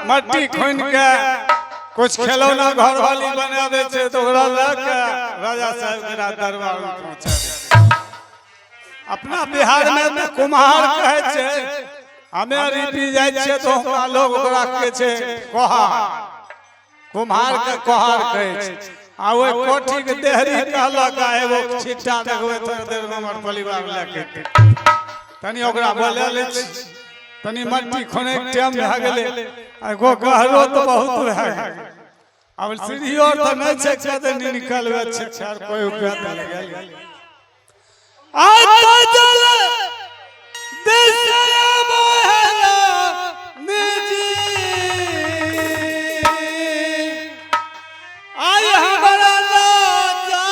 मट्टी खोन के कुछ खिलौना घर वाली बना दे छे तो ओकरा लेके राजा साहब के दरबार में पहुंचा दे। अपना बिहार में तो कुम्हार कहे छे, हमें रीति जाय छे तो हमरा लोग ओकरा के छे कोहार, कुम्हार के कोहार कहे छे। आ वो कोठी के देहरी कहलक एगो छिट्टा देखबे थोड़ी देर में हमर परिवार लेके तनी ओकरा बोले ले तनी मट्टी खोने के टाइम भ गेले एगो गहरो तो बहुत भ गेल अब सीढ़ियो तो नहीं छे कदे नहीं निकलबे छे चार कोई उपाय लग गेल आज तो चल देशया मोहला निजी आई हमरा लाजा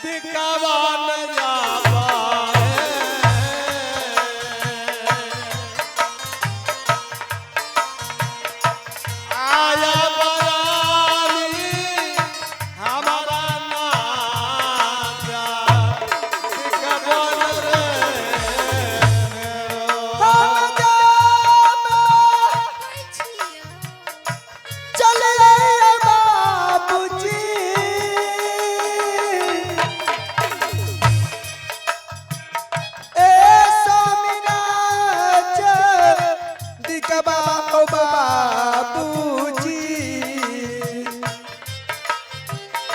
दिखावा न जावा आया बरानी हमारा नाजा दिखावा न रे हम जामा चल रे बाबूजी ए स्वामीनाथ दिखबा ओ बाबूजी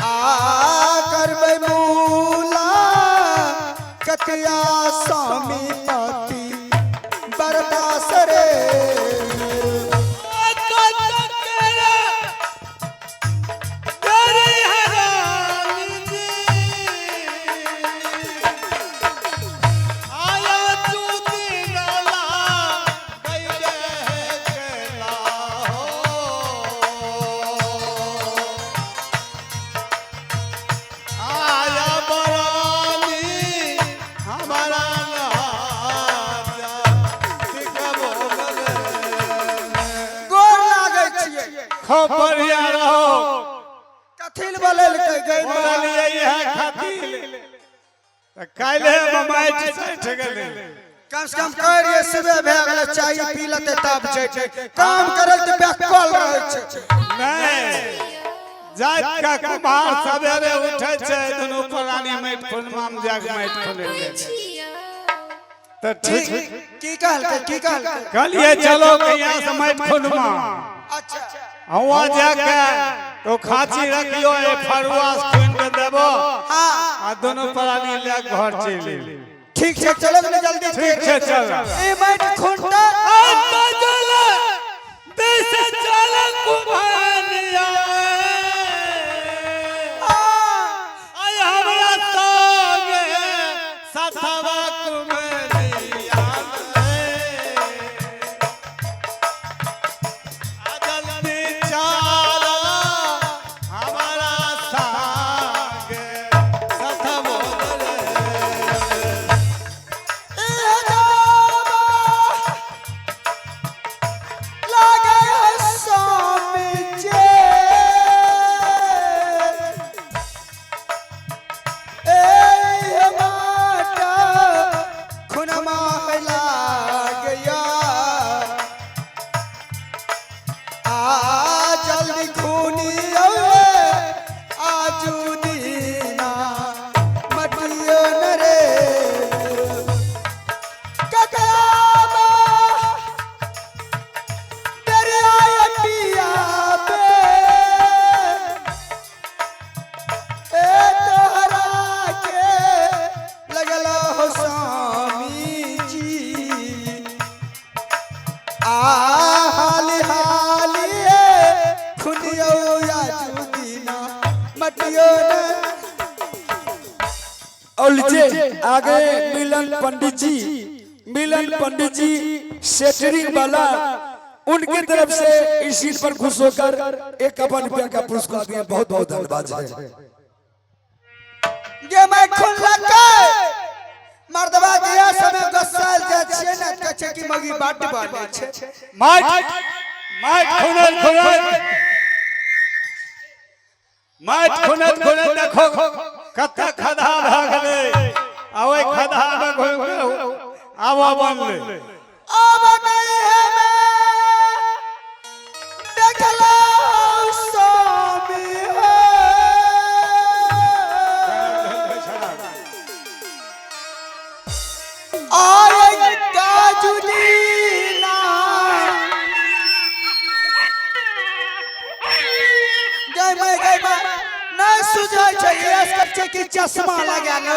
आ करबै मूला कतिया स्वामीपति बरदास रे गोर लागै छियै खूब बढ़िया रहो कथिल बोलल के गई बोलिए यह खातिर काले माइट सैठ गेले कम से कम करिए सुबह भए गेल चाय पी लेते तब जैते काम करे त बेकल रहै छै नहीं जात का कुमार सवेरे उठे छे दुनु प्राणी माइट खुनमा में जाग माइट खोले ले तो ठीक की कहल कहलिए चलो के यहाँ से माइट खुनमा अच्छा हुआ जाके तो खाची रखियो ए फरुआ खून के देबो हां आ दोनों प्राणी ले घर चले ठीक छै चलो ने जल्दी ठीक है चल ए माइट खुंटा आता चल देश चल कुम्हारिया आय हमरा संगे साथवा कुम्हारिया आ जल्दी चल हमारा संगे साथवा ए जामा लागे स्वामी जे ए माता खुनमा लागया आ जल्दी खूनी आजू दीना मटियो न रे ककरामा तेरे आया पिया पे ए तोहरा के लगलो हो स्वामी जी आ हाली हाली खुनियो आजू दीना मटियो न और लीजिए आगे मिलन पंडित जी सेटरिंग वाला उनके तरफ से इस सीट पर खुश होकर 51 रुपया का पुरस्कार दिया। बहुत बहुत धन्यवाद है। ये मैं खुल लगा मर्दवा गया समय गसाल जा छे न कछे की मगी बाट बाले छे माइट खुनल माइट खुनल देखो कत्ता खदा भ गेले आ ओइ खदा में घुम के आवा बनले अब नहीं है मैं कि चश्मा लगा लो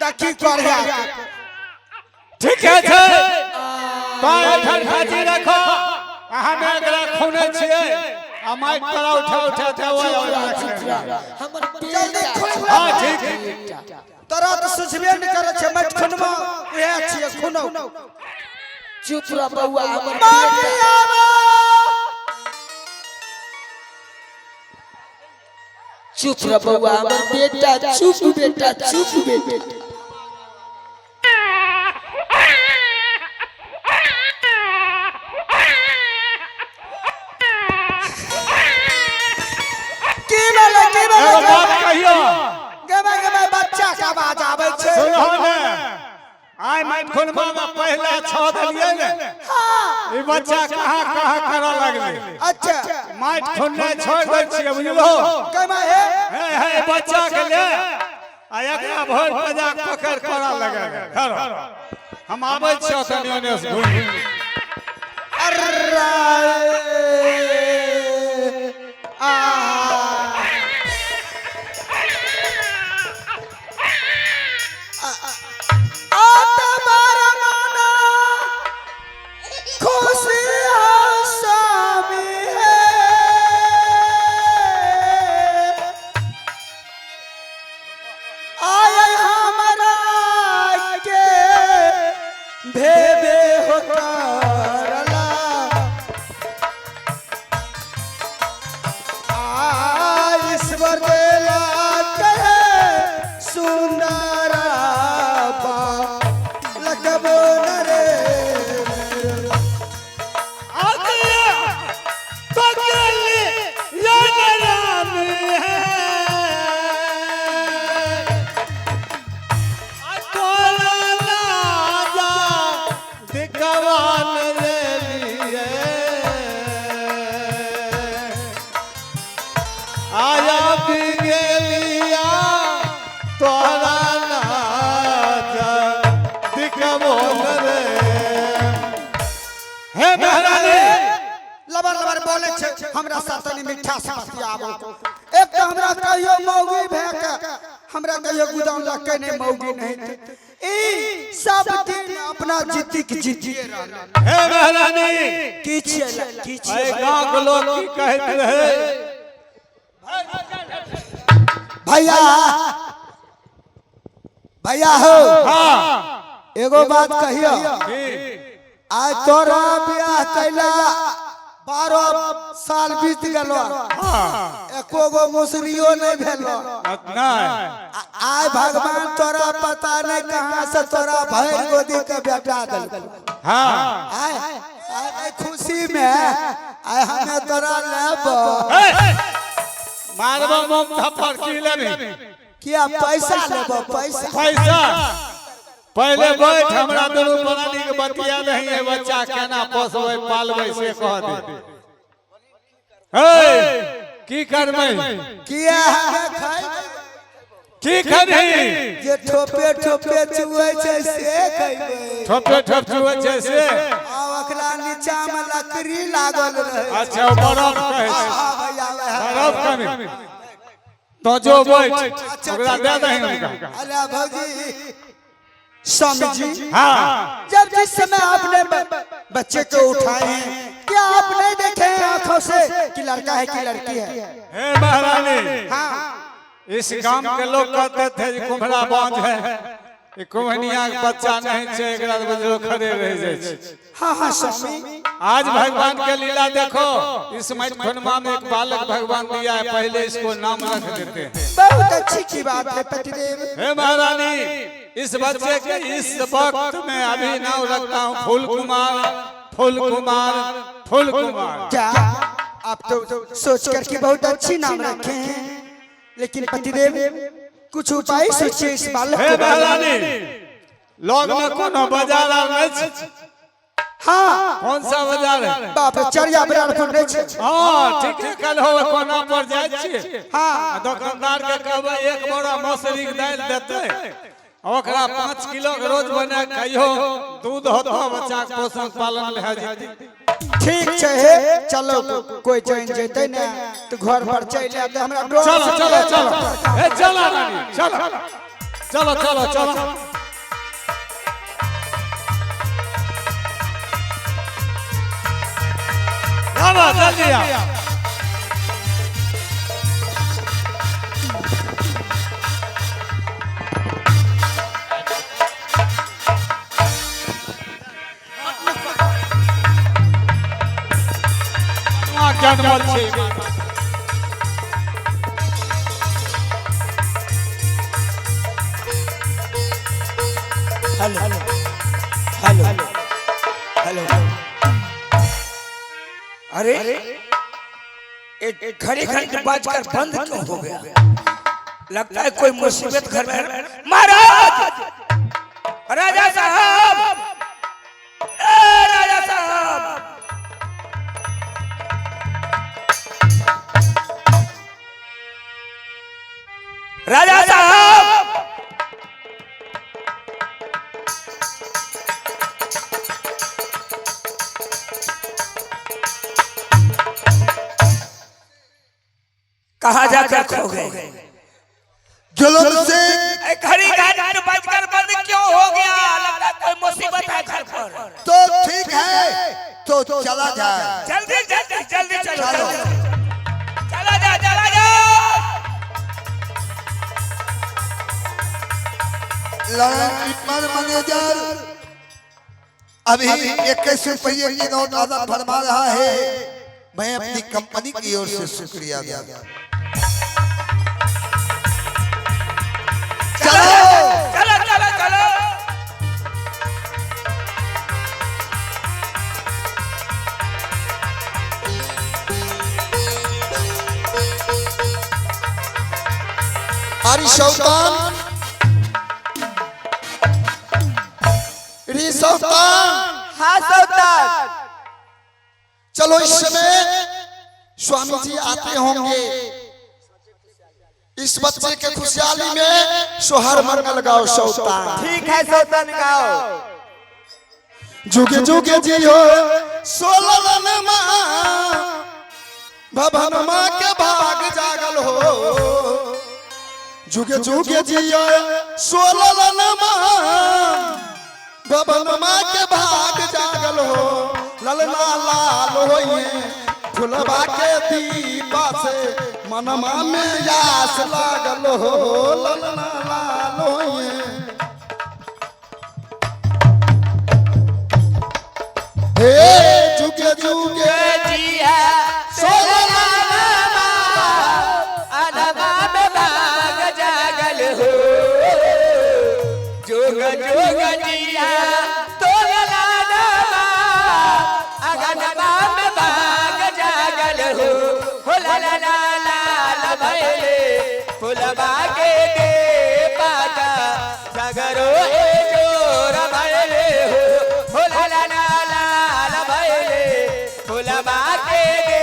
देखी करिया ठीक है तो खाजी रखो हमें एकरा खुने छिए आ माइक पर उठा जल्दी खुन हां ठीक तोरा तो सुझबे न करे छै मत खुनमा उहे छिए खुनो चुप रह बउआ हमर बेटा चुप रह बउआ हमर बेटा चुप बेटा एगो बात कहियो गमे बच्चा के आवाज आबै छै सुनो ने आइ माइक खुनमा में पहला छ दिए ने हां ई बच्चा कहां करऽ लगले अच्छा माइक खुनने छोड़ दै छियै बुझलो गमे हे बच्चा के ले आ एकरा भोर पजा पकड़ करऽ लगे खरो हम आबै छियै तनी ओने से घुम अर्रा हमरा सातनी मीठा साथी आबो एक तो हमरा कहियो मौगी भे के हमरा कहियो गुदाम लके ने मौगी नहीं ई सब दिन अपना जिद्दी की जिद्दी हे महारानी की छे ए गांव के लोग की कहत रहे भैया भैया हो हां एगो बात कहियो आज तोरा बियाह कैला 12 साल बीत गेलो एको गो मुसरियो नहीं भेलो आय भगवान तोरा पता नहीं कहां से तोरा भैर गोदी के बेटा दल हां आय खुशी में आय हमें तोरा लेबो मारबो मुंह थप्पड़ की लेबी किया पैसा लेबो पैसा पहले बैठ हमरा दुनू प्राणी के बतिया नहीं है बच्चा केना पोसबै पालबै से कह दे हे की करबै किया खाई की करही जे ठोपे ठोपे चुए छै से खइबै ठोपे ठोप चुए छै से आ ओकरा नीचा में लकड़ी लागल रहे अच्छा बरफ कहै छै हां भैया बरफ कमी तो जो बैठ ओकरा दे दही उनका अरे भौजी स्वामी जी हाँ जब जिस समय आपने बच्चे को उठाए हैं क्या आप नहीं देखे आंखों से कि लड़का है कि लड़की है हे महारानी हाँ इस गांव के लोग कहते थे कि कुम्हरा बांझ है ये कुम्हनिया के बच्चा नहीं छे एकरा बजरो खड़े रह जाय छे हाँ हाँ स्वामी आज भगवान के लीला देखो इस मत खुनमा में एक बालक भगवान दिया है पहले इसको नाम रख देते हैं बहुत अच्छी की बात है पतिदेव हे महारानी इस बच्चे के इस वक्त में अभी नाम रखता हूँ फूल कुमार क्या आप तो सोच कर के बहुत अच्छी नाम रखे हैं लेकिन पतिदेव कुछ उपाय सोचिए इस बालक हे के बारे महारानी में लोग में कोनो बाजार नहीं हाँ कौन सा बाजार है बाप चरिया बरार पर नहीं छे हां ठीक है कल हो कोना पर जाय छी हाँ दुकानदार के कहबै एक बोरा मौसरी के दाल देते ओकरा 5 किलो के रोज बना खाइयो दूध होतो बच्चा के पोषण पालन भए जेतै ठीक है चलो कोई जान जेते ना तो घर पर चले आते हमरा डोर चलो चलो चलो ए चलो रानी चलो चलो चलो चलो आवा जल्दी आ जन्मल छै हेलो हेलो हेलो अरे एक घड़ी घंटे बाजकर बंद क्यों हो गया? लगता है कोई मुसीबत घर में है। महाराज राजा साहब राजा साहब राजा साहब कहाँ जाकर खो गए? जुल्म से घड़ी घंटे बजकर बंद क्यों हो गया? लगता है कोई मुसीबत है घर पर। तो ठीक है तो चला जाए जल्दी जल्दी जल्दी चलो चला जा चला जा। लड़न मैनेजर अभी 21 रुपये की नोट आधा फरमा रहा है। मैं अपनी कंपनी की ओर से शुक्रिया अदा चलो चलो चलो चलो हरी सुल्तान री सुल्तान हाँ सुल्तान। चलो इस समय स्वामी जी आते होंगे। इस बच्चे के खुशहाली में सोहर मंगल गाओ सुल्तान। ठीक है सुल्तान गाओ। जुगे जुगे जियो सोलन माँ भवन माँ के भाग जागल हो। जुगे जुगे जियो सोलन माँ भवन माँ के भाग जागल हो। ललना लाल होइए फुलवा के दीपा से मनमा में यास लागल हो। ललना लाल होइए हे जुगे जुगे जिया सोलना अनवा में भाग जागल हो। जोग जोग जिया तोला अगनवा में भाग जागल हो। हो ला ला ला ला भैले फुलवा के दे पाता सगरो ए जोर भैले हो। हो ला ला ला भैले फुलवा के दे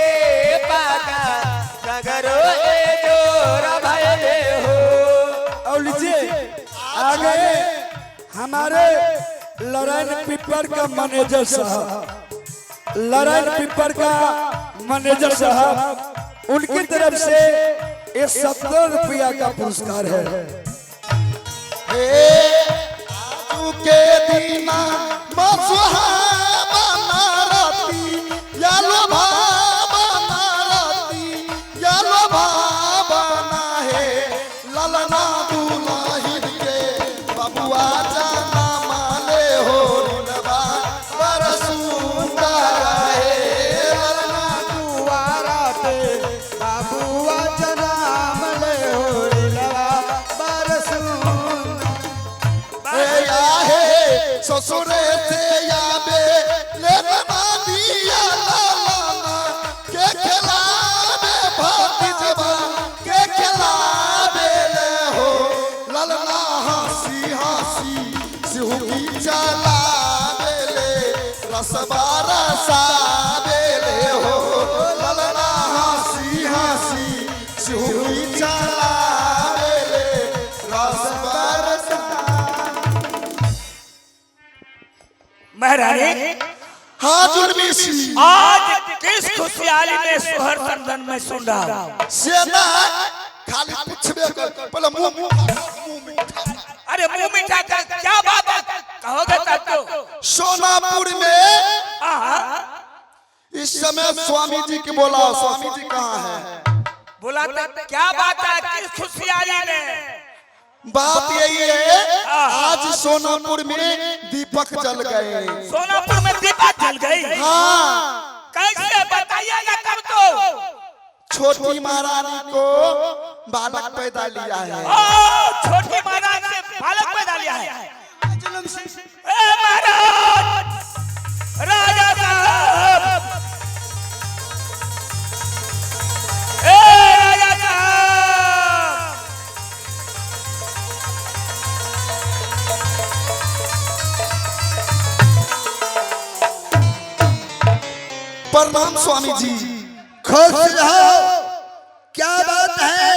पाता सगरो ए जोर भैले हो। और लीजिए आगे हमारे लड़ाई पिपर का मैनेजर साहब, लड़ाई पिपर का मैनेजर साहब, उनकी तरफ से 70 रुपया का पुरस्कार है। हे आजू के दीना मसुहाबा नारती यालो भाबा नारती यालो भाबा ना है। ललना दुलाहिर के बबुआ जाना माले हो। नीलवा बरसुंदा है। ललना दुआरा पे बबुआ जाना माले हो। नीलवा बरसुंदा हे ससुरे से याबे ले दिया लाला के खिलावे भतीजवा के खिलावे ले हो। ललना हंसी हंसी सिहुकी चलावे ले रसवा रसावे ले हो। ललना हंसी हंसी सिहुकी चलावे ले रसवा रसा। महारानी हाँ जुलमी सी आज किस खुशहाली में सोहर संदन में सुन रहा हूँ। सेना खाली पूछबे कर पहले मुंह अरे मुंह मीठा कर क्या बात है कहोगे तब तो। सोनापुर में इस समय स्वामी जी की बोला, स्वामी जी कहाँ है? बोला क्या बात है किस खुशहाली में? बात यही है आज सोनापुर में दीपक जल गए। सोनापुर में दीपक जल गई? हाँ कैसे बताइए ना कर तो। छोटी महारानी को बालक पैदा लिया है। छोटी महारानी से बालक पैदा लिया है। ए महाराज राजा साहब, ए राजा साहब, प्रणाम स्वामी जी। खुश रहो। क्या बात है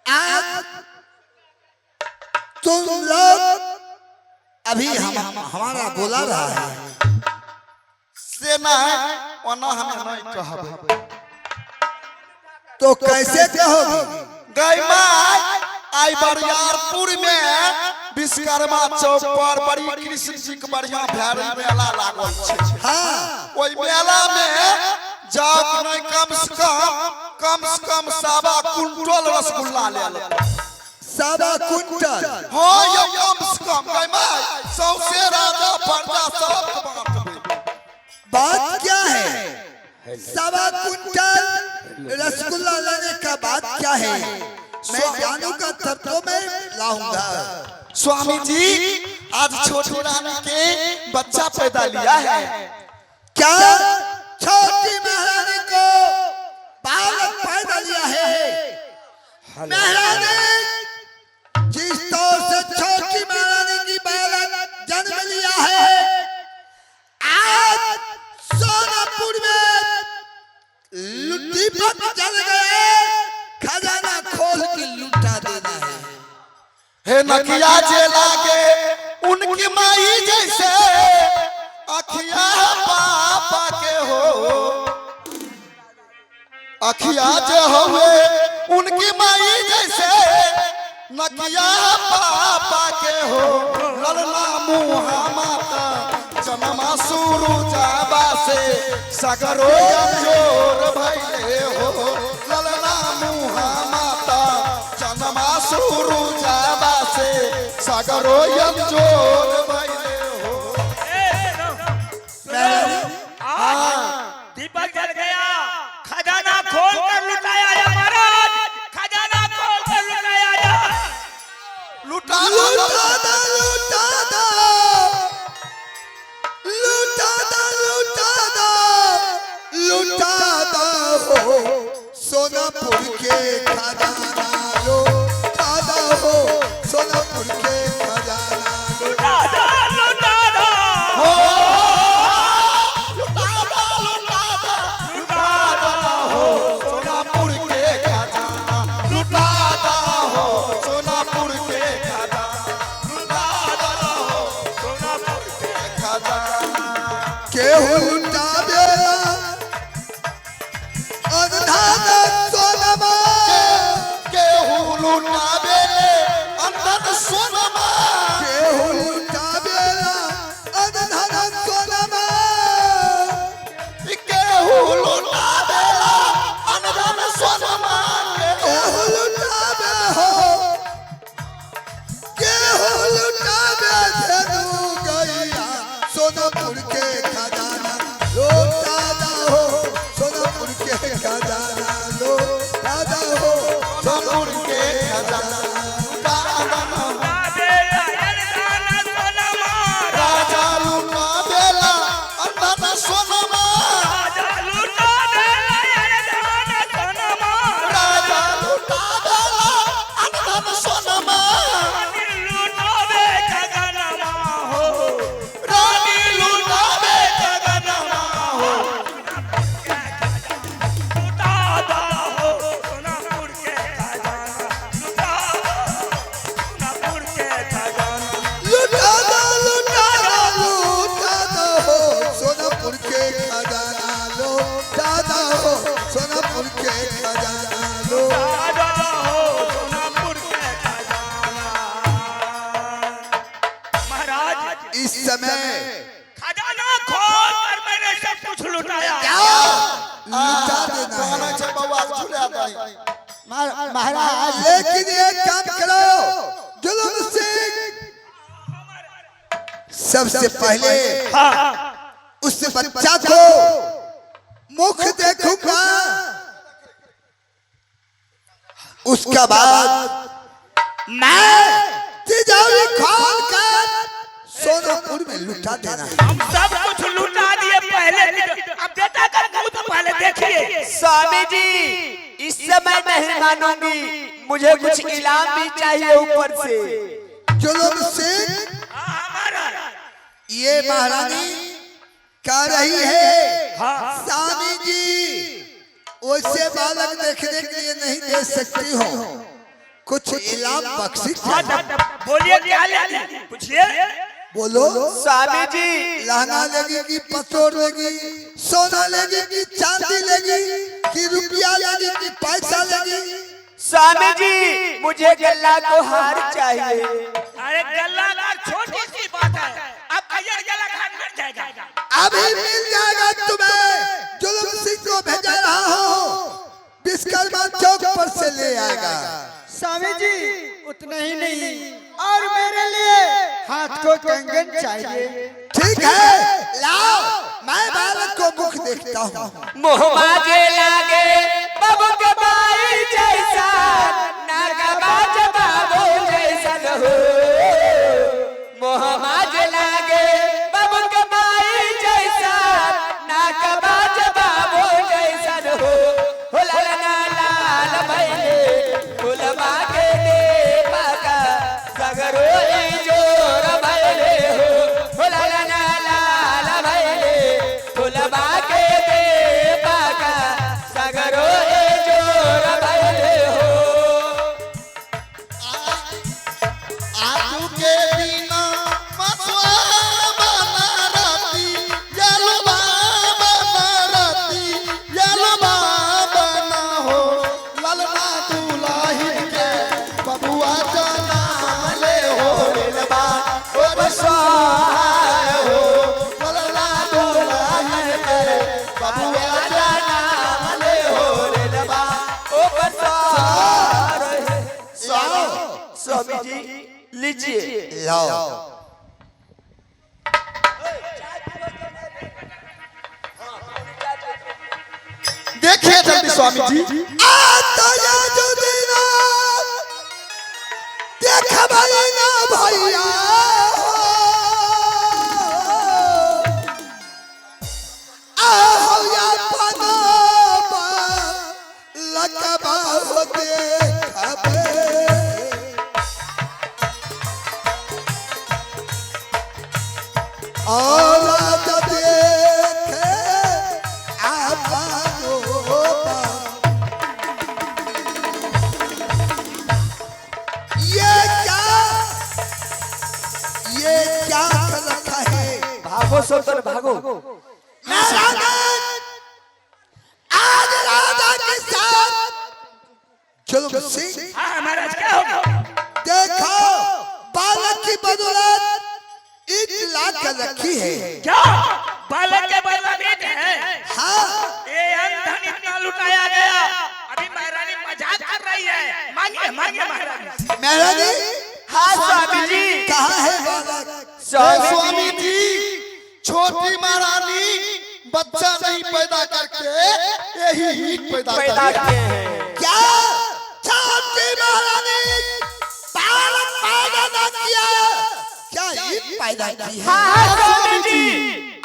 आज तुम लोग अभी हमारा बोला रहा है सेना ओना हमें नहीं कहबे तो कैसे कहोगे? गई माय आई बरियारपुर में विश्वकर्मा चौक पर बड़ी कृष्ण जी के बढ़िया भैरी मेला लागल छे। हाँ ओई मेला में जाओ कि नहीं कम से कम 1.25 कुंटल रसगुल्ला ले लो। 1.25 कुंटल? हाँ ये कम से कम गई माय सौसे राजा प्रजा सब बांटबे। बात क्या है? 1.25 कुंटल रसगुल्ला लाने का बात क्या है? मैं जानूंगा तब तो मैं लाऊंगा। स्वामी जी आज छोटी रानी के बच्चा पैदा लिया है। क्या छोटी महारानी को बालक पैदा लिया है? महारानी जिस तौर से छोटी महारानी की बालक जन्म लिया है, आज सोनापुर में दीपक जल गए, खजाना खोल के लुटा देना है। हे नकिया जे लागे उनकी माई जैसे अखिया पापा के हो। अखिया जे हुए उनकी माई जैसे नकिया पापा के हो। ललना मुहा माता जनमा शुरू जाबा से सगरो जोर भइले हो। ललना मुहा माता जनमा शुरू जाबा से सगरो जोर भइले हो। दीपक जल गया, खजाना खोल कर लुटाया जा महाराज, खजाना खोल कर लुटाया जा। लुटा लुटा दो, लुटा दो, लुटा दो, लुटा दो, सोनापुर के खजाना लुटा दो, सोनापुर के खजाना लुटा दो, लुटा दो, हो। सोनापुर के खजाना लुटा हो। सोनापुर के खजाना लुटा हो। सोनापुर के खजाना केहू लुटा देला अनधान सोनमा, केहू लुटाबे अंधन सोनमा। केहू लुटा देला अनधान सोनमा, केहू लुटाबे अंधन सोनमा। केहू लुटा दे हो, केहू लुटा दे धेनु गैया, सोनापुर के खजाना लुटा दो, सोनापुर के खजाना लुटा दो, सोनापुर के खजाना लुटा लुटा दे या हो सोनापुर के खजाना लो। महाराज इस समय खजाना खोल कर मैंने सब कुछ लुटाया। लुटा देना है। महाराज लेकिन एक काम करो जुल्म सिंह, सबसे पहले उस बच्चा को मुख देखूंगा, उसका बाद मैं तिजोरी खोल कर सोनापुर में लुटा देना। हम सब कुछ लुटा दिए पहले, अब बेटा का मुंह तो पहले देखिए। स्वामी जी इस समय नहीं मानूंगी, मुझे कुछ इनाम भी चाहिए ऊपर से। जुल्म सिंह, ये महारानी कह रही है स्वामी जी वैसे बालक देखने के लिए नहीं दे सकती हो, कुछ इनाम बख्शिश चाहिए। बोलिए क्या लेंगे, पूछिए। बोलो। स्वामी जी लहंगा लेगी कि पतोर लेगी, सोना लेगी कि चांदी लेगी, कि रुपया लेगी कि पैसा लेगी? स्वामी जी मुझे गल्ला को हार चाहिए। अरे गल्ला का छोटी सी बात है, अब कहिए गला घाट मिल जाएगा। अभी मिल जाएगा तुम्हें। जुल्म सिंह को भेजा रहा हूँ, विश्वकर्मा चौक पर से ले आएगा। स्वामी जी उतना ही नहीं और मेरे लिए हाथ को कंगन चाहिए। ठीक है लाओ, मैं बालक को मुख देखता हूँ। मोह माजे लागे बाबू के बाई जैसा, नागा बाज बाबू जैसा हो। मोह माजे लागे बाबू के बाई जैसा, नागा बाज बाबू जैसा हो। हो लाला लाल भैले फुलवा के दे पाका, सगरो जोर भैले हो। हो लाला लाल भैले फुलवा के दे पाका, सगरो जोर भैले हो। आलू के बिना मसवा बना रहती, यलवा बना रहती, यलवा बना हो। ललना दुलाही के बबुआ जना ले हो, ललवा ओ बसाए हो। ललना दुलाही के बबुआ जना ले हो, ललवा ओ बसार है। स्वामी जी लीजिए। लाओ। देखिए जल्दी स्वामी जी। आता या जो दीना देख भाई ना भैया, आओ या पनामा लकबा हो देखबे। और राजा देखे आपनो ये क्या कर रखा है? भागो सोतर भागो। नारायण आज राजा के साथ जुल्म सिंह, हाँ महाराज क्या होगा? देखो बालक की बदौलत ईट ला कर रखी है। क्या बालक के बदला ईट है? हाँ ये अंधन इतना लुटाया गया, अभी महारानी मजाक कर रही है। मांगिए मांगिए महारानी। महारानी हाँ स्वामी जी। कहाँ है बालक? स्वामी जी छोटी महारानी बच्चा नहीं पैदा करके यही हीट पैदा पैदा कर किए हैं। क्या छोटी महारानी बालक पैदा न किया, क्या ईट पैदा की है? हाँ स्वामी जी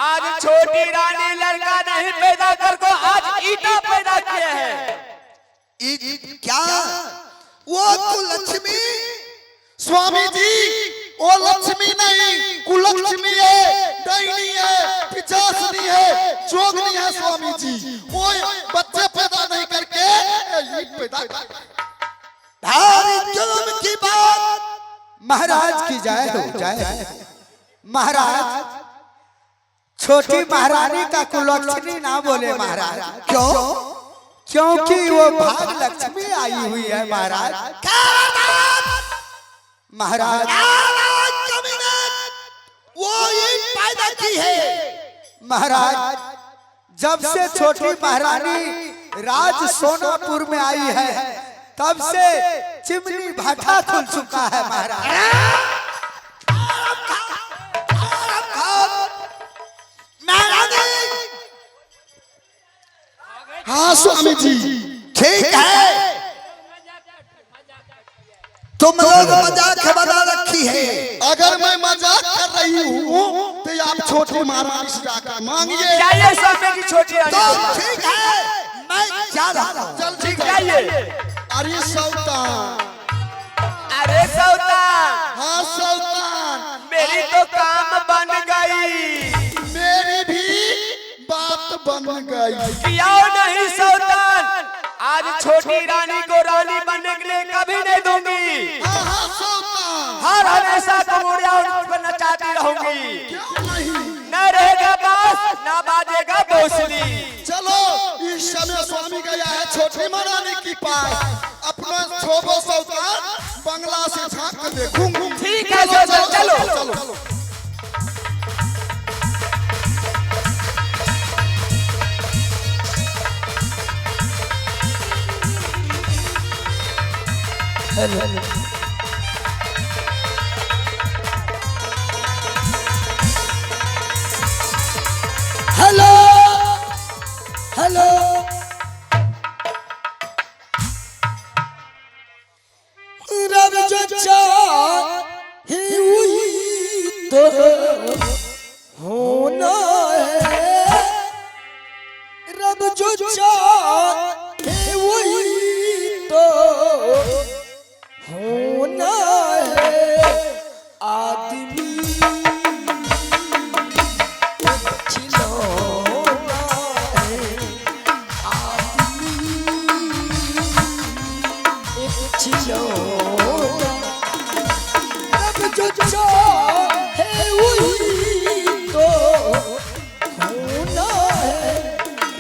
आज छोटी रानी लड़का नहीं पैदा कर को आज ईटा पैदा किए हैं। ईट क्या? वो कुलक्ष्मी स्वामी जी वो लक्ष्मी नहीं कुलक्ष्मी है, डायनी है, पिचासनी है, जोगनी है स्वामी जी। वो बच्चे पैदा नहीं करके ईट पैदा कर। भारी जुल्म की बात महाराज की जाए हो जाए। महाराज छोटी महारानी का कुलक्षणी ना बोले महाराज। क्यों? क्योंकि वो भाग लक्ष्मी आई हुई है महाराज। महाराज वो ईंट पैदा की है। महाराज जब से छोटी महारानी राज सोनापुर में आई है तब से चिमनी भाटा खुल चुका है महाराज। हाँ स्वामी जी ठीक है, तुम लोग मजाक बना रखी है। अगर मैं मजाक कर रही हूँ तो आप छोटी महारानी से जाकर मांगिए। जाइए स्वामी जी छोटी तो रानी। ठीक है, मैं जा रहा हूँ। चल ठीक जाइए। अरे सौतान, अरे सौतान, हाँ सौतान, मेरी तो काम बन गई। मेरी भी बात बन गई। क्यों नहीं सौतान, आज छोटी रानी को रानी बनने के लिए कभी नहीं दूंगी। हाँ हाँ सौतान, हर हमेशा कमोड़िया उनको नचाती रहूंगी। क्यों नहीं? न रहेगा बांस न बाजेगा बांसुरी। चलो इस समय स्वामी गया है छोटी महारानी की पास, अपना छोबो सौतान बंगला से झांक कर देखूंगी। ठीक है सौतान, चलो। हेलो हेलो रब जो चाहे वही तो होना है। रब जो चाहे वही तो होना है। आदमी खिलौना है। आदमी एक खिलौना। रब जो चाहे वही तो होना है।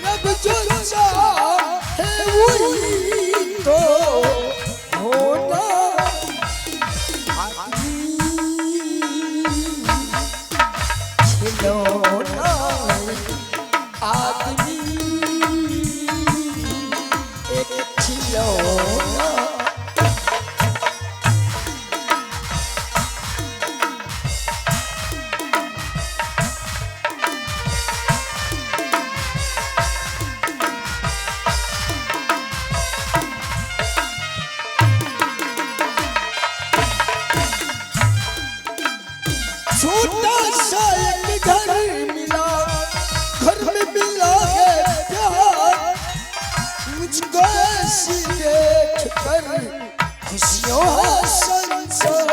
रब जो चाहे वही तो होना। खिलौना आदमी एक खिलौना। छोटा सा एक घर मिला, घर में मिला है प्यार। मुझको ऐसी देख कर खुशियों है संसार।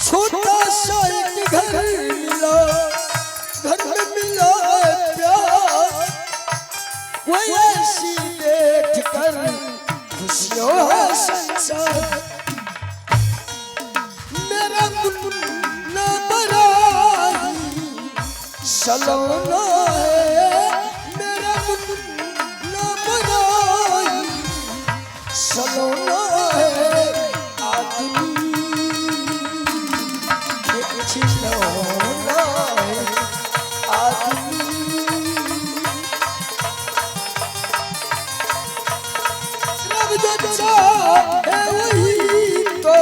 छोटा सा एक घर मिला, घर में मिला है प्यार। वो ऐसी देख कर खुशियों है संसार। मेरा मुन्ना बड़ा सलोना है। मेरा मुन्ना बड़ा सलोना है। आदमी खिलौना है। आदमी रब जो चाहे वही तो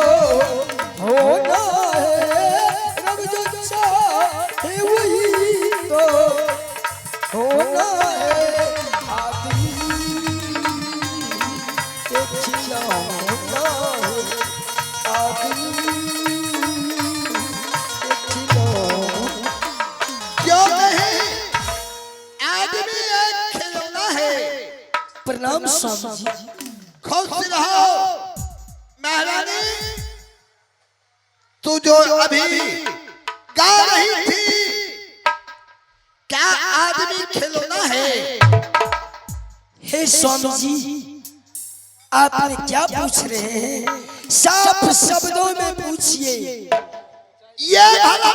होना है। रब जो चाहे वही तो होना है। आदमी एक खिलौना है। आदमी क्यों नहीं? आदमी एक खिलौना है। प्रणाम स्वामी जी। खुश रहो महारानी। तू जो अभी गा रही थी, क्या आदमी खिलौना हे स्वामी जी, आपने क्या पूछ रहे हैं? साफ शब्दों में पूछिए। ये भला